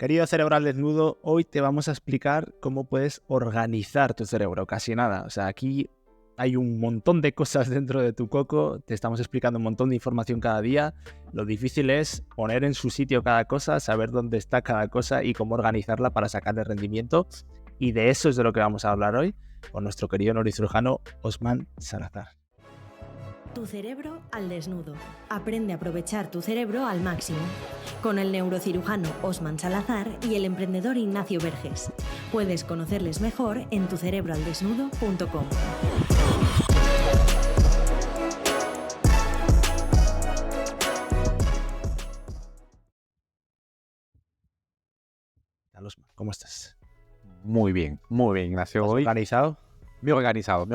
Querido cerebro al desnudo, hoy te vamos a explicar cómo puedes organizar tu cerebro, casi nada. O sea, aquí hay un montón de cosas dentro de tu coco, te estamos explicando un montón de información cada día. Lo difícil es poner en su sitio cada cosa, saber dónde está cada cosa y cómo organizarla para sacarle rendimiento. Y de eso es de lo que vamos a hablar hoy con nuestro querido neurocirujano Osman Salazar. Tu cerebro al desnudo. Aprende a aprovechar tu cerebro al máximo. Con el neurocirujano Osman Salazar y el emprendedor Ignacio Verges. Puedes conocerles mejor en tucerebroaldesnudo.com. Osman, ¿cómo estás? Muy bien, Ignacio. ¿Estás organizado? Me he organizado.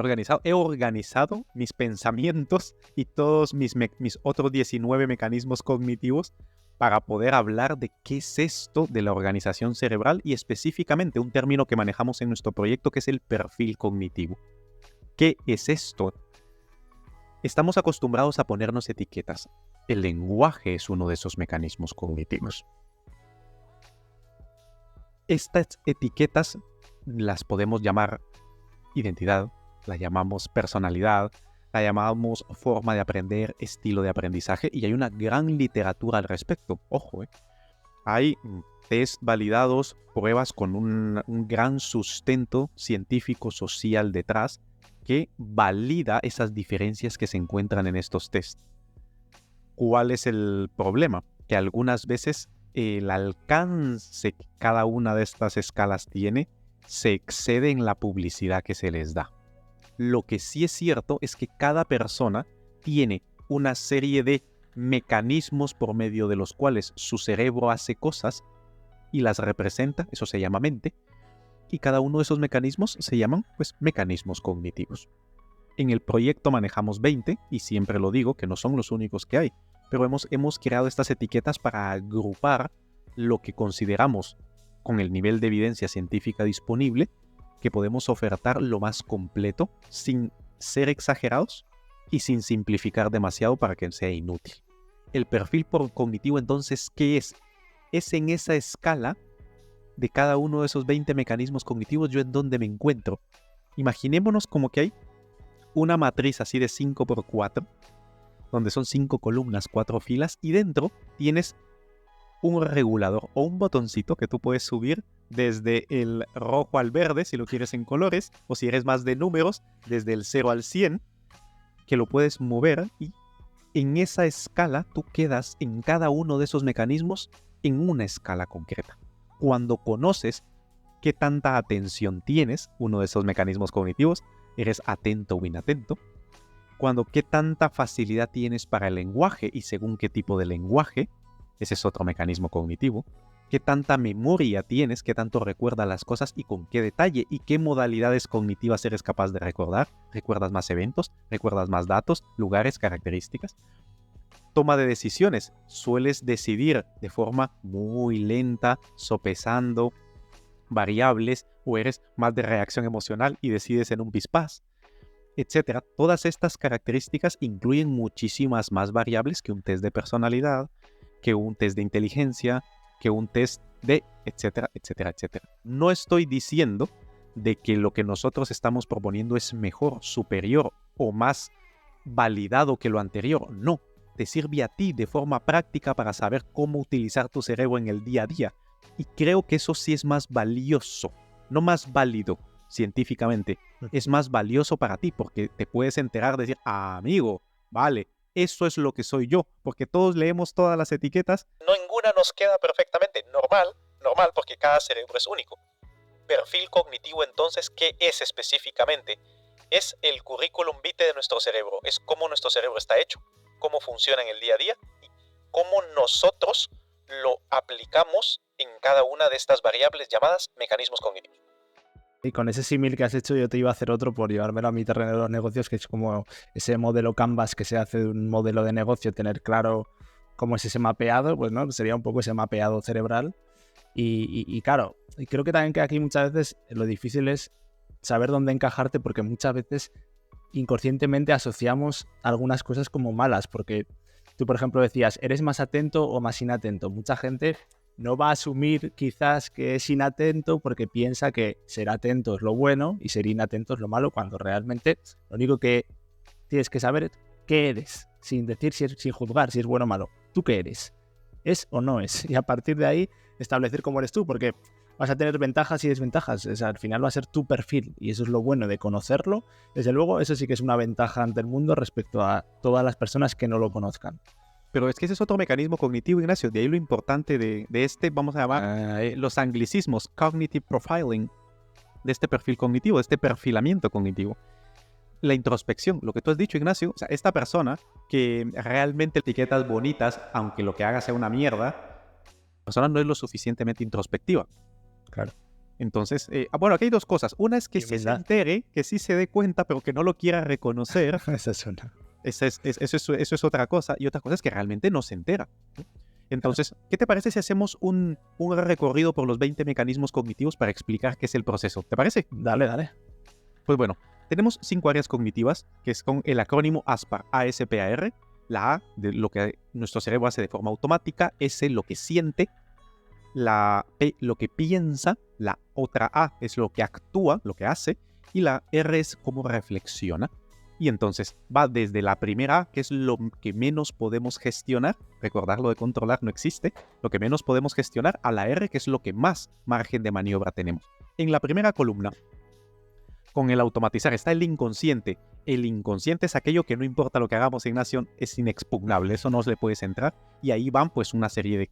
He organizado mis pensamientos y todos mis otros 19 mecanismos cognitivos para poder hablar de qué es esto de la organización cerebral y específicamente un término que manejamos en nuestro proyecto que es el perfil cognitivo. ¿Qué es esto? Estamos acostumbrados a ponernos etiquetas. El lenguaje es uno de esos mecanismos cognitivos. Estas etiquetas las podemos llamar identidad, la llamamos personalidad, la llamamos forma de aprender, estilo de aprendizaje, y hay una gran literatura al respecto. Ojo, hay test validados, pruebas con un gran sustento científico social detrás que valida esas diferencias que se encuentran en estos tests. ¿Cuál es el problema? Que algunas veces el alcance que cada una de estas escalas tiene se excede en la publicidad que se les da. Lo que sí es cierto es que cada persona tiene una serie de mecanismos por medio de los cuales su cerebro hace cosas y las representa, eso se llama mente, y cada uno de esos mecanismos se llaman, mecanismos cognitivos. En el proyecto manejamos 20, y siempre lo digo que no son los únicos que hay, pero hemos creado estas etiquetas para agrupar lo que consideramos con el nivel de evidencia científica disponible, que podemos ofertar lo más completo, sin ser exagerados y sin simplificar demasiado para que sea inútil. El perfil cognitivo, entonces, ¿qué es? Es en esa escala de cada uno de esos 20 mecanismos cognitivos, yo en donde me encuentro. Imaginémonos como que hay una matriz así de 5x4, donde son 5 columnas, 4 filas, y dentro tienes un regulador o un botoncito que tú puedes subir desde el rojo al verde si lo quieres en colores, o si eres más de números, desde el 0 al 100, que lo puedes mover, y en esa escala tú quedas en cada uno de esos mecanismos en una escala concreta. Cuando conoces qué tanta atención tienes, uno de esos mecanismos cognitivos, eres atento o inatento. Cuando qué tanta facilidad tienes para el lenguaje y según qué tipo de lenguaje, ese es otro mecanismo cognitivo. Qué tanta memoria tienes, qué tanto recuerdas las cosas y con qué detalle y qué modalidades cognitivas eres capaz de recordar. ¿Recuerdas más eventos? ¿Recuerdas más datos, lugares, características? Toma de decisiones. Sueles decidir de forma muy lenta, sopesando variables, o eres más de reacción emocional y decides en un pispás, etcétera. Todas estas características incluyen muchísimas más variables que un test de personalidad, que un test de inteligencia, que un test de etcétera, etcétera, etcétera. No estoy diciendo de que lo que nosotros estamos proponiendo es mejor, superior o más validado que lo anterior. No, te sirve a ti de forma práctica para saber cómo utilizar tu cerebro en el día a día. Y creo que eso sí es más valioso, no más válido científicamente. Es más valioso para ti porque te puedes enterar de decir, amigo, vale, eso es lo que soy yo, porque todos leemos todas las etiquetas. No, ninguna nos queda perfectamente. Normal, porque cada cerebro es único. Perfil cognitivo, entonces, ¿qué es específicamente? Es el currículum vitae de nuestro cerebro. Es cómo nuestro cerebro está hecho, cómo funciona en el día a día y cómo nosotros lo aplicamos en cada una de estas variables llamadas mecanismos cognitivos. Y con ese símil que has hecho, yo te iba a hacer otro por llevármelo a mi terreno de los negocios, que es como ese modelo Canvas que se hace de un modelo de negocio, tener claro cómo es ese mapeado, pues no, sería un poco ese mapeado cerebral. Y claro, y creo que también que aquí muchas veces lo difícil es saber dónde encajarte, porque muchas veces inconscientemente asociamos algunas cosas como malas, porque tú, por ejemplo, decías, ¿eres más atento o más inatento? Mucha gente no va a asumir quizás que es inatento porque piensa que ser atento es lo bueno y ser inatento es lo malo, cuando realmente lo único que tienes que saber es qué eres, sin decir sin juzgar si es bueno o malo. ¿Tú qué eres? ¿Es o no es? Y a partir de ahí establecer cómo eres tú, porque vas a tener ventajas y desventajas. O sea, al final va a ser tu perfil y eso es lo bueno de conocerlo. Desde luego, eso sí que es una ventaja ante el mundo respecto a todas las personas que no lo conozcan. Pero es que ese es otro mecanismo cognitivo, Ignacio. De ahí lo importante de este, vamos a llamar los anglicismos, cognitive profiling, de este perfil cognitivo, de este perfilamiento cognitivo. La introspección, lo que tú has dicho, Ignacio, o sea, esta persona que realmente etiquetas bonitas, aunque lo que haga sea una mierda, la persona no es lo suficientemente introspectiva. Claro. Entonces, bueno, aquí hay dos cosas. Una es que sí se entere, que sí se dé cuenta, pero que no lo quiera reconocer. Esa es una. Eso es otra cosa. Y otra cosa es que realmente no se entera. Entonces, ¿qué te parece si hacemos un recorrido por los 20 mecanismos cognitivos para explicar qué es el proceso? ¿Te parece? Dale. Pues bueno, tenemos 5 áreas cognitivas, que es con el acrónimo ASPAR, ASPAR. La A, de lo que nuestro cerebro hace de forma automática. S, lo que siente. La P, lo que piensa. La otra A es lo que actúa, lo que hace. Y la R es cómo reflexiona. Y entonces va desde la primera A, que es lo que menos podemos gestionar. Recordar, lo de controlar no existe. Lo que menos podemos gestionar, a la R, que es lo que más margen de maniobra tenemos. En la primera columna, con el automatizar, está el inconsciente. El inconsciente es aquello que no importa lo que hagamos, Ignacio, es inexpugnable. Eso no se le puedes entrar. Y ahí van pues una serie de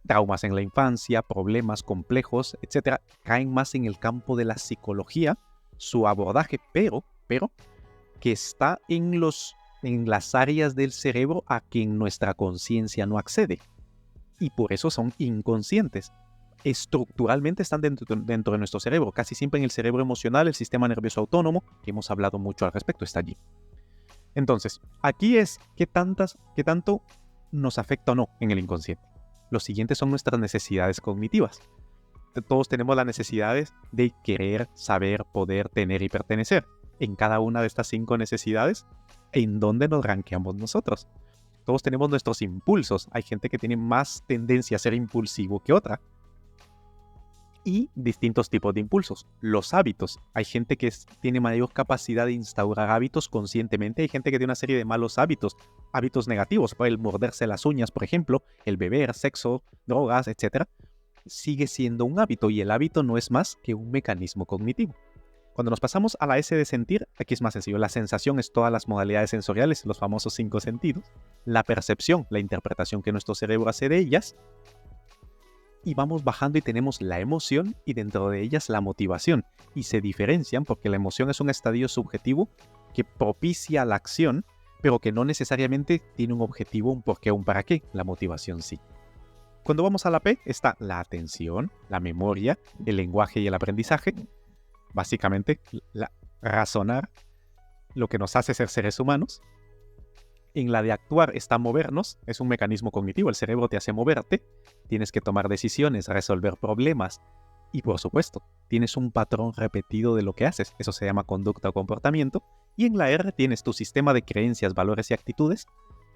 traumas en la infancia, problemas complejos, etc. Caen más en el campo de la psicología, su abordaje, pero que está en las áreas del cerebro a que nuestra conciencia no accede. Y por eso son inconscientes. Estructuralmente están dentro de nuestro cerebro, casi siempre en el cerebro emocional, el sistema nervioso autónomo, que hemos hablado mucho al respecto, está allí. Entonces, aquí es qué tanto nos afecta o no en el inconsciente. Los siguientes son nuestras necesidades cognitivas. Todos tenemos las necesidades de querer, saber, poder, tener y pertenecer. En cada una de estas 5 necesidades, ¿en dónde nos rankeamos nosotros? Todos tenemos nuestros impulsos. Hay gente que tiene más tendencia a ser impulsivo que otra. Y distintos tipos de impulsos. Los hábitos. Hay gente que tiene mayor capacidad de instaurar hábitos conscientemente. Hay gente que tiene una serie de malos hábitos. Hábitos negativos. El morderse las uñas, por ejemplo. El beber, sexo, drogas, etc. Sigue siendo un hábito. Y el hábito no es más que un mecanismo cognitivo. Cuando nos pasamos a la S de sentir, aquí es más sencillo. La sensación es todas las modalidades sensoriales, los famosos 5 sentidos. La percepción, la interpretación que nuestro cerebro hace de ellas. Y vamos bajando y tenemos la emoción y dentro de ellas la motivación. Y se diferencian porque la emoción es un estadio subjetivo que propicia la acción, pero que no necesariamente tiene un objetivo, un porqué o un para qué. La motivación sí. Cuando vamos a la P está la atención, la memoria, el lenguaje y el aprendizaje. Básicamente, razonar, lo que nos hace ser seres humanos. En la de actuar está movernos, es un mecanismo cognitivo, el cerebro te hace moverte, tienes que tomar decisiones, resolver problemas y por supuesto, tienes un patrón repetido de lo que haces, eso se llama conducta o comportamiento. Y en la R tienes tu sistema de creencias, valores y actitudes.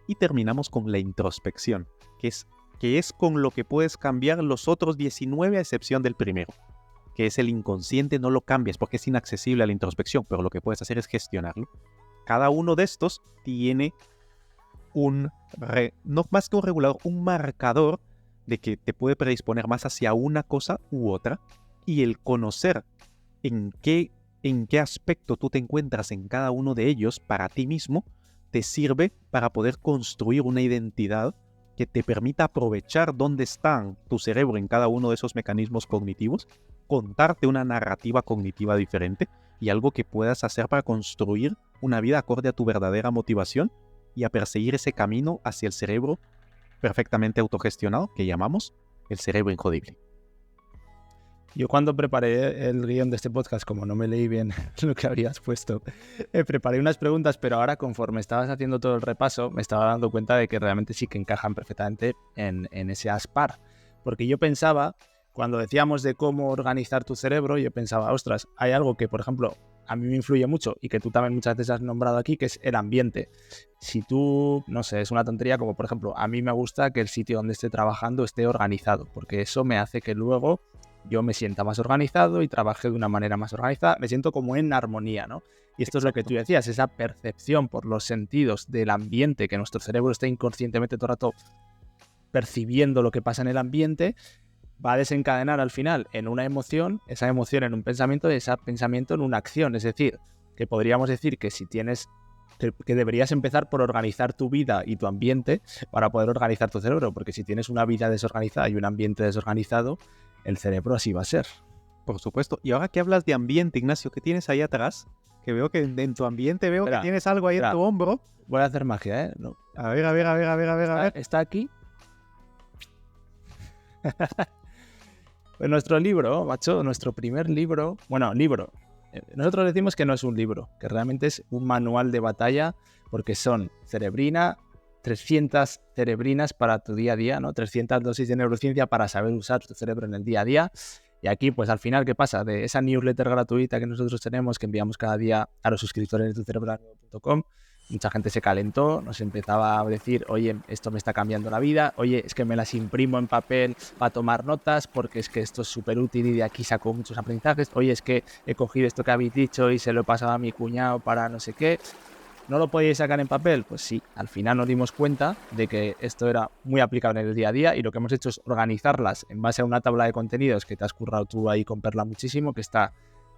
Y terminamos con la introspección, que es con lo que puedes cambiar los otros 19 a excepción del primero. Que es el inconsciente, no lo cambias porque es inaccesible a la introspección, pero lo que puedes hacer es gestionarlo. Cada uno de estos tiene no más que un regulador, un marcador de que te puede predisponer más hacia una cosa u otra, y el conocer en qué aspecto tú te encuentras en cada uno de ellos para ti mismo, te sirve para poder construir una identidad que te permita aprovechar dónde está tu cerebro en cada uno de esos mecanismos cognitivos, contarte una narrativa cognitiva diferente y algo que puedas hacer para construir una vida acorde a tu verdadera motivación y a perseguir ese camino hacia el cerebro perfectamente autogestionado que llamamos el cerebro injodible. Yo cuando preparé el guión de este podcast, como no me leí bien lo que habías puesto, preparé unas preguntas, pero ahora conforme estabas haciendo todo el repaso, me estaba dando cuenta de que realmente sí que encajan perfectamente en ese ASPAR. Porque yo pensaba, cuando decíamos de cómo organizar tu cerebro, yo pensaba, ostras, hay algo que, por ejemplo, a mí me influye mucho y que tú también muchas veces has nombrado aquí, que es el ambiente. Si tú, no sé, es una tontería como, por ejemplo, a mí me gusta que el sitio donde esté trabajando esté organizado, porque eso me hace que luego yo me sienta más organizado y trabaje de una manera más organizada, me siento como en armonía, ¿no? Y esto es lo que tú decías, esa percepción por los sentidos del ambiente, que nuestro cerebro está inconscientemente todo el rato percibiendo lo que pasa en el ambiente, va a desencadenar al final en una emoción, esa emoción en un pensamiento y ese pensamiento en una acción. Es decir, que podríamos decir que si tienes que deberías empezar por organizar tu vida y tu ambiente para poder organizar tu cerebro, porque si tienes una vida desorganizada y un ambiente desorganizado, el cerebro así va a ser. Por supuesto. Y ahora que hablas de ambiente, Ignacio, ¿qué tienes ahí atrás? Que veo que en tu ambiente Espera, que tienes algo ahí en tu hombro. Voy a hacer magia, ¿eh? No. A ver. Está aquí. Pues nuestro libro, macho, nuestro primer libro, nosotros decimos que no es un libro, que realmente es un manual de batalla, porque son 300 cerebrinas para tu día a día, ¿no? 300 dosis de neurociencia para saber usar tu cerebro en el día a día. Y aquí, pues al final, ¿qué pasa? De esa newsletter gratuita que nosotros tenemos, que enviamos cada día a los suscriptores de tucerebro.com, mucha gente se calentó, nos empezaba a decir, oye, esto me está cambiando la vida, oye, es que me las imprimo en papel para tomar notas porque es que esto es súper útil y de aquí saco muchos aprendizajes, oye, es que he cogido esto que habéis dicho y se lo he pasado a mi cuñado para no sé qué. ¿No lo podíais sacar en papel? Pues sí, al final nos dimos cuenta de que esto era muy aplicable en el día a día y lo que hemos hecho es organizarlas en base a una tabla de contenidos que te has currado tú ahí con Perla muchísimo, que está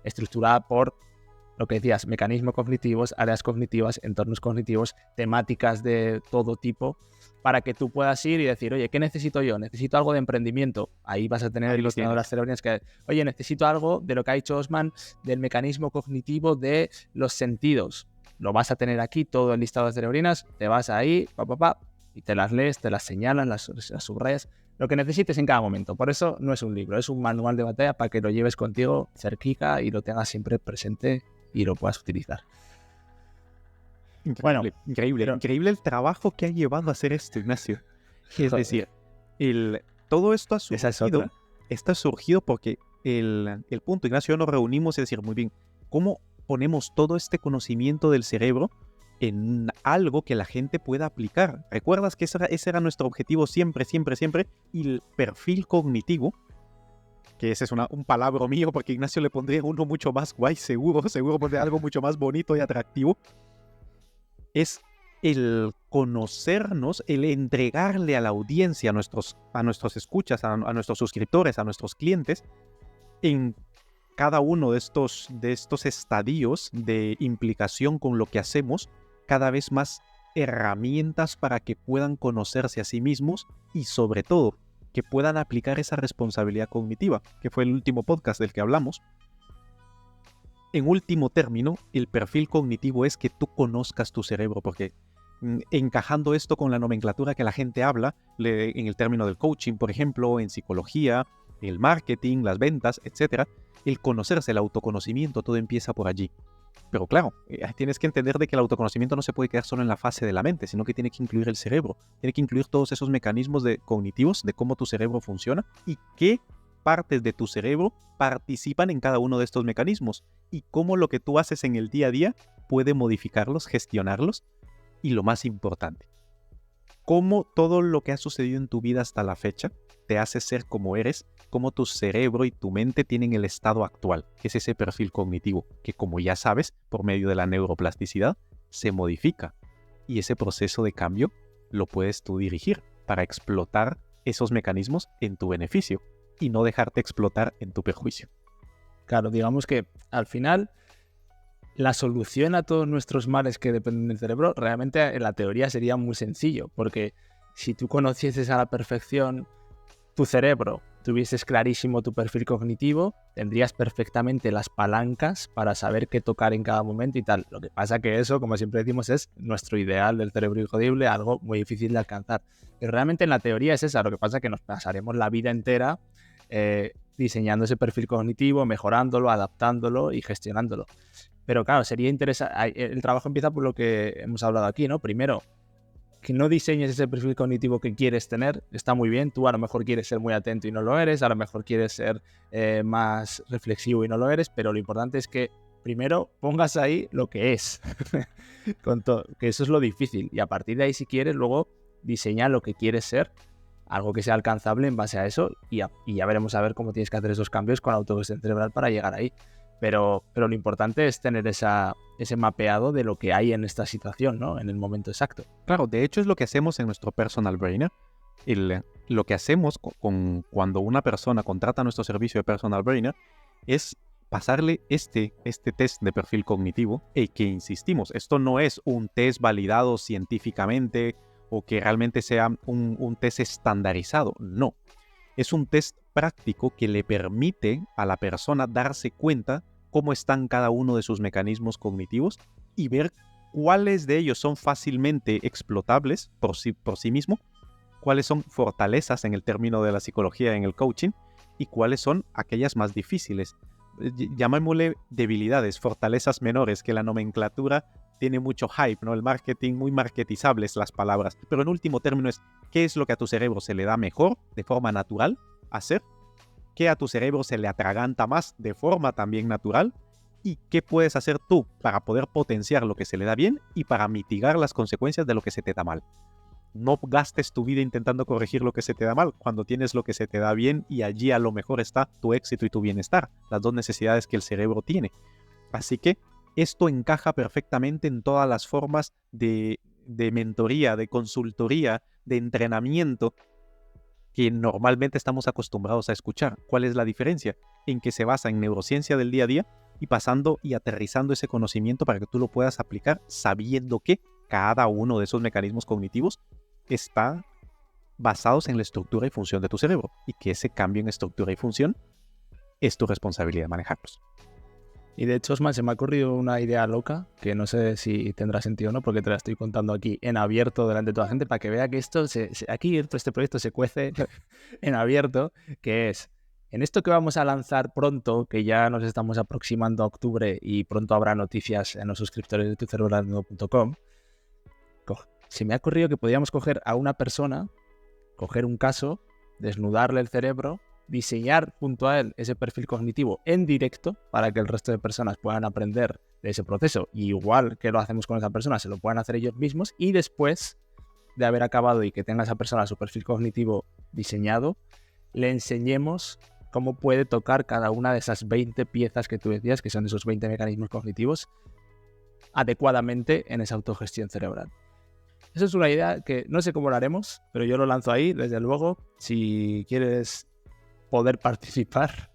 estructurada por lo que decías, mecanismos cognitivos, áreas cognitivas, entornos cognitivos, temáticas de todo tipo, para que tú puedas ir y decir, oye, ¿qué necesito yo? Necesito algo de emprendimiento. Ahí vas a tener el listado de las cerebrinas que, oye, necesito algo de lo que ha dicho Osman, del mecanismo cognitivo de los sentidos. Lo vas a tener aquí, todo el listado de cerebrinas, te vas ahí, y te las lees, te las señalan, las subrayas, lo que necesites en cada momento. Por eso no es un libro, es un manual de batalla para que lo lleves contigo cerquita y lo tengas siempre presente y lo puedas utilizar. Increíble el trabajo que ha llevado a hacer esto, Ignacio. Es decir, todo esto ha surgido, está surgido porque el punto, Ignacio, nos reunimos y decir, muy bien, ¿cómo ponemos todo este conocimiento del cerebro en algo que la gente pueda aplicar? ¿Recuerdas que ese era nuestro objetivo siempre? Y el perfil cognitivo, que ese es un palabra mío, porque Ignacio le pondría uno mucho más guay, seguro pondría algo mucho más bonito y atractivo, es el conocernos, el entregarle a la audiencia, a nuestros escuchas, a nuestros suscriptores, a nuestros clientes, en cada uno de estos estadios de implicación con lo que hacemos, cada vez más herramientas para que puedan conocerse a sí mismos y sobre todo que puedan aplicar esa responsabilidad cognitiva, que fue el último podcast del que hablamos. En último término, el perfil cognitivo es que tú conozcas tu cerebro, porque encajando esto con la nomenclatura que la gente habla, en el término del coaching, por ejemplo, en psicología, el marketing, las ventas, etc., el conocerse, el autoconocimiento, todo empieza por allí. Pero claro, tienes que entender de que el autoconocimiento no se puede quedar solo en la fase de la mente, sino que tiene que incluir el cerebro, tiene que incluir todos esos mecanismos cognitivos de cómo tu cerebro funciona y qué partes de tu cerebro participan en cada uno de estos mecanismos y cómo lo que tú haces en el día a día puede modificarlos, gestionarlos y lo más importante, cómo todo lo que ha sucedido en tu vida hasta la fecha te hace ser como eres, cómo tu cerebro y tu mente tienen el estado actual, que es ese perfil cognitivo, que como ya sabes, por medio de la neuroplasticidad, se modifica. Y ese proceso de cambio lo puedes tú dirigir para explotar esos mecanismos en tu beneficio y no dejarte explotar en tu perjuicio. Claro, digamos que al final la solución a todos nuestros males que dependen del cerebro realmente en la teoría sería muy sencillo, porque si tú conocieses a la perfección tu cerebro, tuvieses clarísimo tu perfil cognitivo, tendrías perfectamente las palancas para saber qué tocar en cada momento y tal. Lo que pasa que eso, como siempre decimos, es nuestro ideal del cerebro injodible, algo muy difícil de alcanzar. Pero realmente en la teoría es esa, lo que pasa es que nos pasaremos la vida entera diseñando ese perfil cognitivo, mejorándolo, adaptándolo y gestionándolo. Pero claro, sería interesante. El trabajo empieza por lo que hemos hablado aquí, ¿no? Primero, que no diseñes ese perfil cognitivo que quieres tener, está muy bien. Tú a lo mejor quieres ser muy atento y no lo eres, a lo mejor quieres ser más reflexivo y no lo eres, pero lo importante es que primero pongas ahí lo que es, que eso es lo difícil. Y a partir de ahí, si quieres, luego diseña lo que quieres ser, algo que sea alcanzable en base a eso, y ya veremos a ver cómo tienes que hacer esos cambios con la autogestión cerebral para llegar ahí. Pero lo importante es tener ese mapeado de lo que hay en esta situación, ¿no? En el momento exacto. Claro, de hecho es lo que hacemos en nuestro Personal Brainer. Lo que hacemos cuando una persona contrata nuestro servicio de Personal Brainer es pasarle este test de perfil cognitivo, y que insistimos, esto no es un test validado científicamente o que realmente sea un test estandarizado, no. Es un test práctico que le permite a la persona darse cuenta cómo están cada uno de sus mecanismos cognitivos y ver cuáles de ellos son fácilmente explotables por sí mismo, cuáles son fortalezas en el término de la psicología, en el coaching, y cuáles son aquellas más difíciles. Llamémosle debilidades, fortalezas menores, que la nomenclatura tiene mucho hype, ¿no? El marketing, muy marketizables las palabras. Pero en último término es, ¿qué es lo que a tu cerebro se le da mejor, de forma natural, hacer? ¿Qué a tu cerebro se le atraganta más, de forma también natural? ¿Y qué puedes hacer tú para poder potenciar lo que se le da bien y para mitigar las consecuencias de lo que se te da mal? No gastes tu vida intentando corregir lo que se te da mal, cuando tienes lo que se te da bien, y allí a lo mejor está tu éxito y tu bienestar, las dos necesidades que el cerebro tiene. Así que esto encaja perfectamente en todas las formas de mentoría, de consultoría, de entrenamiento que normalmente estamos acostumbrados a escuchar. ¿Cuál es la diferencia? En que se basa en neurociencia del día a día y pasando y aterrizando ese conocimiento para que tú lo puedas aplicar sabiendo que cada uno de esos mecanismos cognitivos está basados en la estructura y función de tu cerebro, y que ese cambio en estructura y función es tu responsabilidad manejarlos. Y de hecho, Osman, se me ha ocurrido una idea loca, que no sé si tendrá sentido o no, porque te la estoy contando aquí en abierto delante de toda la gente, para que vea que aquí este proyecto se cuece en abierto, que es, en esto que vamos a lanzar pronto, que ya nos estamos aproximando a octubre y pronto habrá noticias en los suscriptores de tucerebroalnesnudo.com, se me ha ocurrido que podríamos coger a una persona, coger un caso, desnudarle el cerebro, diseñar junto a él ese perfil cognitivo en directo para que el resto de personas puedan aprender de ese proceso, y igual que lo hacemos con esa persona, se lo puedan hacer ellos mismos, y después de haber acabado y que tenga esa persona su perfil cognitivo diseñado, le enseñemos cómo puede tocar cada una de esas 20 piezas que tú decías, que son esos 20 mecanismos cognitivos, adecuadamente en esa autogestión cerebral. Eso es una idea que no sé cómo lo haremos, pero yo lo lanzo ahí, desde luego. Si quieres poder participar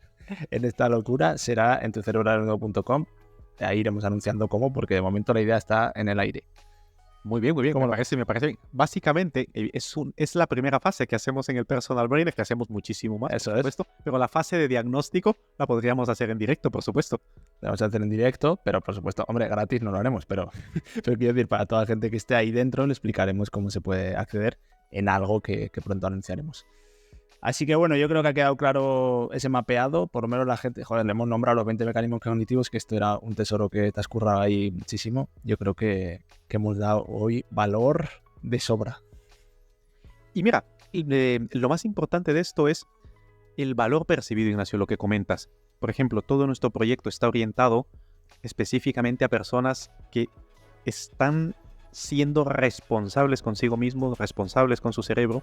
en esta locura, será en tucerebroalnesnudo.com. Ahí iremos anunciando cómo, porque de momento la idea está en el aire. Muy bien, me parece bien. Básicamente es la primera fase que hacemos en el Personal Brainer, que hacemos muchísimo más, eso por supuesto, pero la fase de diagnóstico la podríamos hacer en directo, por supuesto. La vamos a hacer en directo, pero por supuesto, hombre, gratis no lo haremos, pero quiero decir, para toda la gente que esté ahí dentro le explicaremos cómo se puede acceder en algo que pronto anunciaremos. Así que bueno, yo creo que ha quedado claro ese mapeado, por lo menos la gente, le hemos nombrado los 20 mecanismos cognitivos, que esto era un tesoro que te has currado ahí muchísimo. Yo creo que hemos dado hoy valor de sobra. Y mira, lo más importante de esto es el valor percibido, Ignacio, lo que comentas. Por ejemplo, todo nuestro proyecto está orientado específicamente a personas que están siendo responsables consigo mismos, responsables con su cerebro,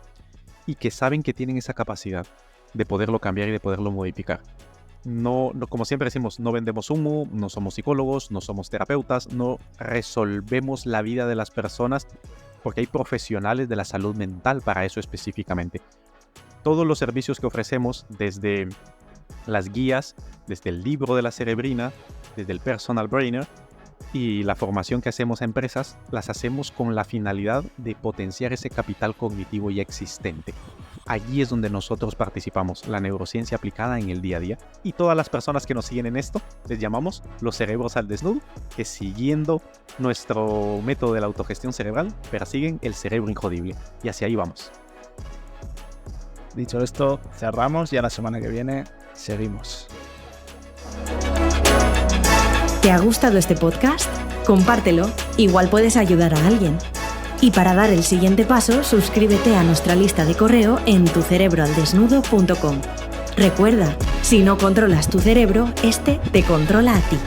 y que saben que tienen esa capacidad de poderlo cambiar y de poderlo modificar. No, como siempre decimos, no vendemos humo, no somos psicólogos, no somos terapeutas, no resolvemos la vida de las personas, porque hay profesionales de la salud mental para eso específicamente. Todos los servicios que ofrecemos, desde las guías, desde el libro de la cerebrina, desde el Personal Brainer, y la formación que hacemos a empresas, las hacemos con la finalidad de potenciar ese capital cognitivo ya existente. Allí es donde nosotros participamos, la neurociencia aplicada en el día a día. Y todas las personas que nos siguen en esto, les llamamos los cerebros al desnudo, que siguiendo nuestro método de la autogestión cerebral, persiguen el cerebro injodible. Y hacia ahí vamos. Dicho esto, cerramos y a la semana que viene seguimos. ¿Te ha gustado este podcast? Compártelo, igual puedes ayudar a alguien. Y para dar el siguiente paso, suscríbete a nuestra lista de correo en tucerebroaldesnudo.com. Recuerda, si no controlas tu cerebro, este te controla a ti.